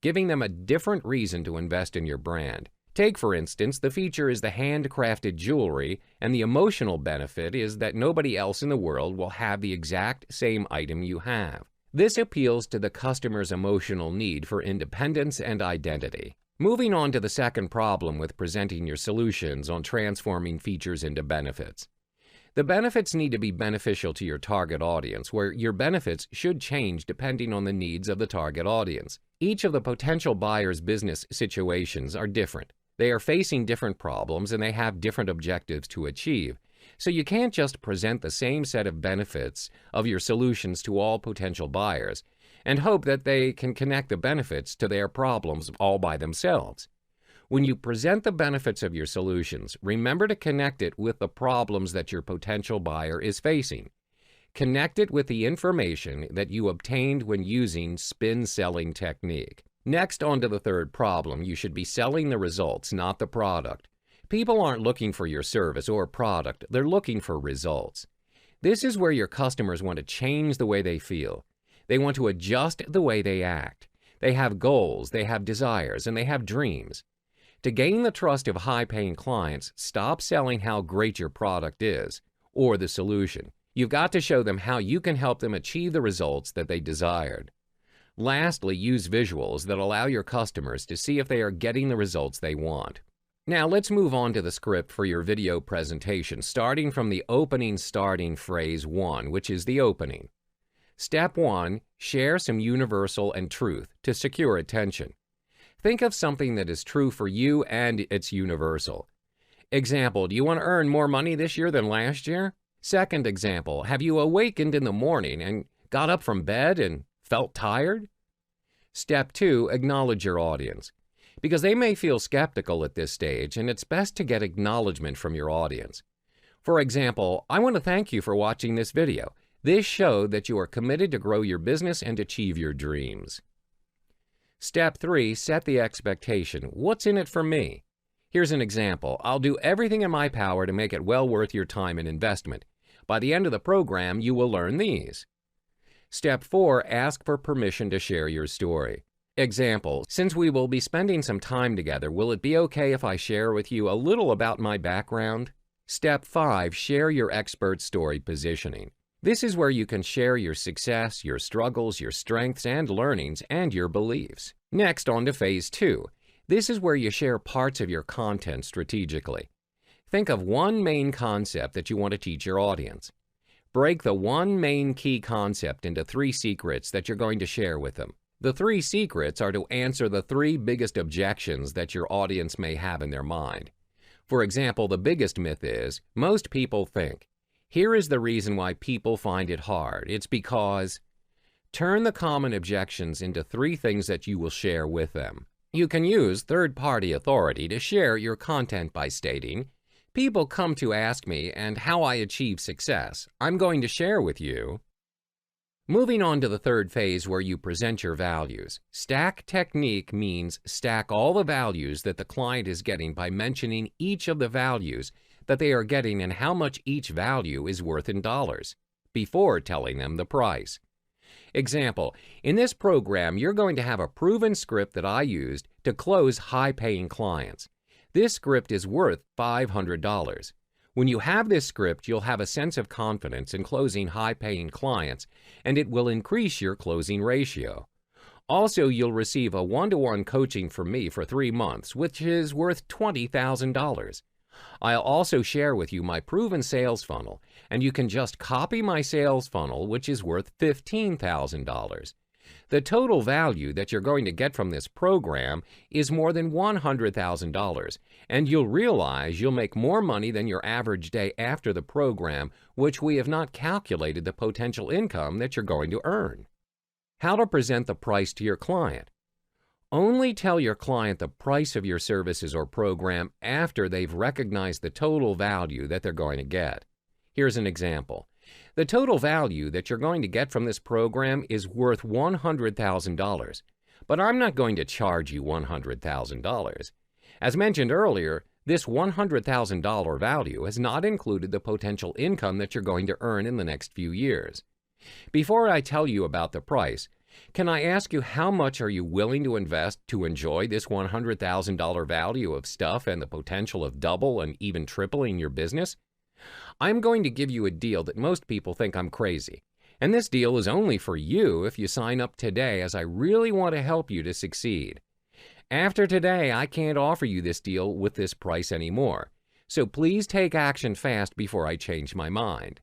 giving them a different reason to invest in your brand. Take, for instance, the feature is the handcrafted jewelry, and the emotional benefit is that nobody else in the world will have the exact same item you have. This appeals to the customer's emotional need for independence and identity. Moving on to the second problem with presenting your solutions on transforming features into benefits. The benefits need to be beneficial to your target audience, where your benefits should change depending on the needs of the target audience. Each of the potential buyer's business situations are different. They are facing different problems and they have different objectives to achieve. So you can't just present the same set of benefits of your solutions to all potential buyers and hope that they can connect the benefits to their problems all by themselves. When you present the benefits of your solutions, remember to connect it with the problems that your potential buyer is facing. Connect it with the information that you obtained when using spin selling technique. Next, on to the third problem. You should be selling the results, not the product. People aren't looking for your service or product, they're looking for results. This is where your customers want to change the way they feel. They want to adjust the way they act. They have goals, they have desires, and they have dreams. To gain the trust of high-paying clients, stop selling how great your product is, or the solution. You've got to show them how you can help them achieve the results that they desired. Lastly, use visuals that allow your customers to see if they are getting the results they want. Now let's move on to the script for your video presentation, starting from the opening starting phrase 1, which is the opening. Step 1, share some universal and truth to secure attention. Think of something that is true for you and it's universal. Example, do you want to earn more money this year than last year? Second example, have you awakened in the morning and got up from bed and felt tired? Step 2, acknowledge your audience. Because they may feel skeptical at this stage, and it's best to get acknowledgement from your audience. For example, I want to thank you for watching this video. This showed that you are committed to grow your business and achieve your dreams. Step 3, set the expectation. What's in it for me? Here's an example. I'll do everything in my power to make it well worth your time and investment. By the end of the program, you will learn these. Step 4, ask for permission to share your story. Example, since we will be spending some time together, will it be okay if I share with you a little about my background? Step 5, share your expert story positioning. This is where you can share your success, your struggles, your strengths and learnings, and your beliefs. Next, on to phase 2. This is where you share parts of your content strategically. Think of one main concept that you want to teach your audience. Break the one main key concept into 3 secrets that you're going to share with them. The 3 secrets are to answer the 3 biggest objections that your audience may have in their mind. For example, the biggest myth is, most people think, here is the reason why people find it hard. It's because... Turn the common objections into 3 things that you will share with them. You can use third-party authority to share your content by stating, people come to ask me and how I achieve success. I'm going to share with you. Moving on to the third phase where you present your values. Stack technique means stack all the values that the client is getting by mentioning each of the values that they are getting and how much each value is worth in dollars, before telling them the price. Example, in this program, you're going to have a proven script that I used to close high-paying clients. This script is worth $500. When you have this script, you'll have a sense of confidence in closing high-paying clients, and it will increase your closing ratio. Also, you'll receive a one-to-one coaching from me for 3 months, which is worth $20,000. I'll also share with you my proven sales funnel, and you can just copy my sales funnel, which is worth $15,000. The total value that you're going to get from this program is more than $100,000, and you'll realize you'll make more money than your average day after the program, which we have not calculated the potential income that you're going to earn. How to present the price to your client. Only tell your client the price of your services or program after they've recognized the total value that they're going to get. Here's an example. The total value that you're going to get from this program is worth $100,000, but I'm not going to charge you $100,000. As mentioned earlier, this $100,000 value has not included the potential income that you're going to earn in the next few years. Before I tell you about the price, Can I ask you, how much are you willing to invest to enjoy this $100,000 value of stuff and the potential of double and even tripling your business? I'm going to give you a deal that most people think I'm crazy. And this deal is only for you if you sign up today, as I really want to help you to succeed. After today, I can't offer you this deal with this price anymore. So please take action fast before I change my mind.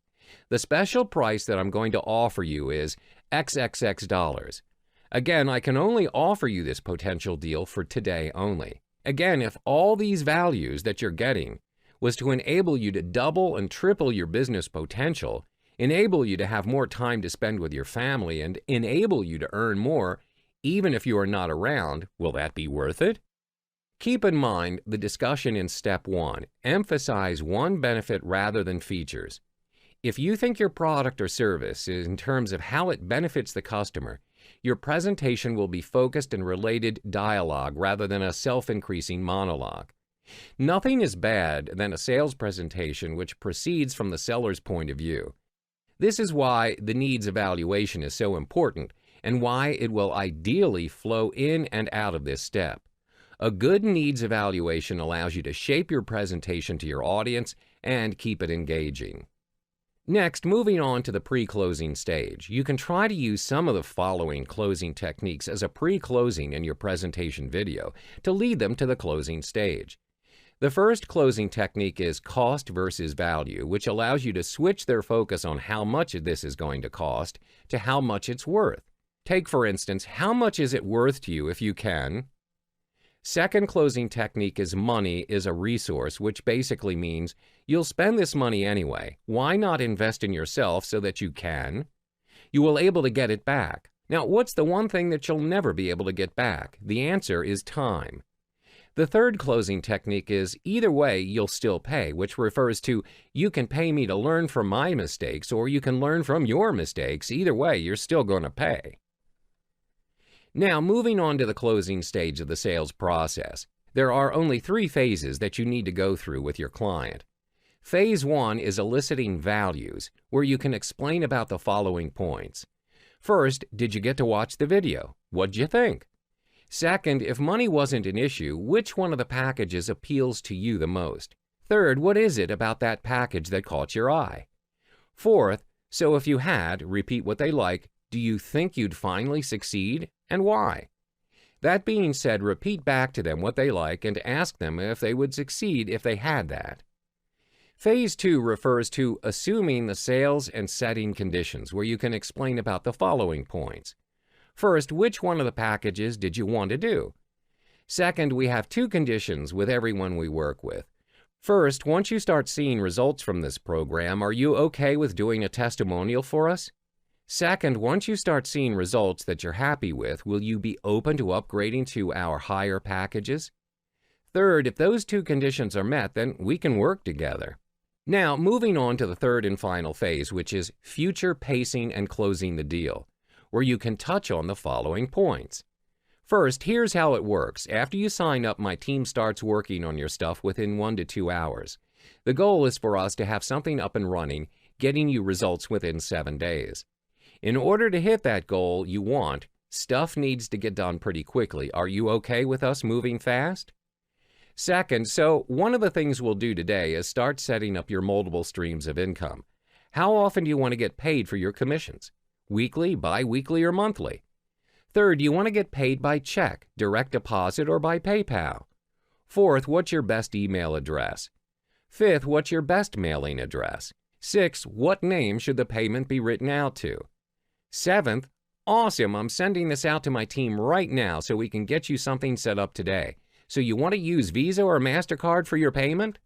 The special price that I'm going to offer you is XXX dollars. Again, I can only offer you this potential deal for today only. Again, if all these values that you're getting was to enable you to double and triple your business potential, enable you to have more time to spend with your family, and enable you to earn more even if you are not around, will that be worth it? Keep in mind the discussion in Step 1. Emphasize one benefit rather than features. If you think your product or service is in terms of how it benefits the customer, your presentation will be focused and related dialogue rather than a self-increasing monologue. Nothing is bad than a sales presentation which proceeds from the seller's point of view. This is why the needs evaluation is so important and why it will ideally flow in and out of this step. A good needs evaluation allows you to shape your presentation to your audience and keep it engaging. Next, moving on to the pre-closing stage, you can try to use some of the following closing techniques as a pre-closing in your presentation video to lead them to the closing stage. The first closing technique is cost versus value, which allows you to switch their focus on how much this is going to cost to how much it's worth. Take, for instance, how much is it worth to you if you can? Second closing technique is money is a resource, which basically means you'll spend this money anyway. Why not invest in yourself so that you can? You will be able to get it back. Now, what's the one thing that you'll never be able to get back? The answer is time. The third closing technique is either way you'll still pay, which refers to you can pay me to learn from my mistakes or you can learn from your mistakes. Either way, you're still going to pay. Now, moving on to the closing stage of the sales process. There are only 3 phases that you need to go through with your client. Phase 1 is eliciting values, where you can explain about the following points. First, did you get to watch the video? What'd you think? Second, if money wasn't an issue, which one of the packages appeals to you the most? Third, what is it about that package that caught your eye? Fourth, so if you had, repeat what they like, do you think you'd finally succeed, and why? That being said, repeat back to them what they like and ask them if they would succeed if they had that. Phase 2 refers to assuming the sales and setting conditions, where you can explain about the following points. First, which one of the packages did you want to do? Second, we have 2 conditions with everyone we work with. First, once you start seeing results from this program, are you okay with doing a testimonial for us? Second, once you start seeing results that you're happy with, will you be open to upgrading to our higher packages? Third, if those 2 conditions are met, then we can work together. Now, moving on to the third and final phase, which is future pacing and closing the deal, where you can touch on the following points. First, here's how it works. After you sign up, my team starts working on your stuff within 1 to 2 hours. The goal is for us to have something up and running, getting you results within 7 days. In order to hit that goal you want, stuff needs to get done pretty quickly. Are you okay with us moving fast? Second, so one of the things we'll do today is start setting up your multiple streams of income. How often do you want to get paid for your commissions? Weekly, bi-weekly, or monthly? Third, do you want to get paid by check, direct deposit, or by PayPal? Fourth, what's your best email address? Fifth, what's your best mailing address? Sixth, what name should the payment be written out to? Seventh, awesome, I'm sending this out to my team right now so we can get you something set up today. So you want to use Visa or MasterCard for your payment?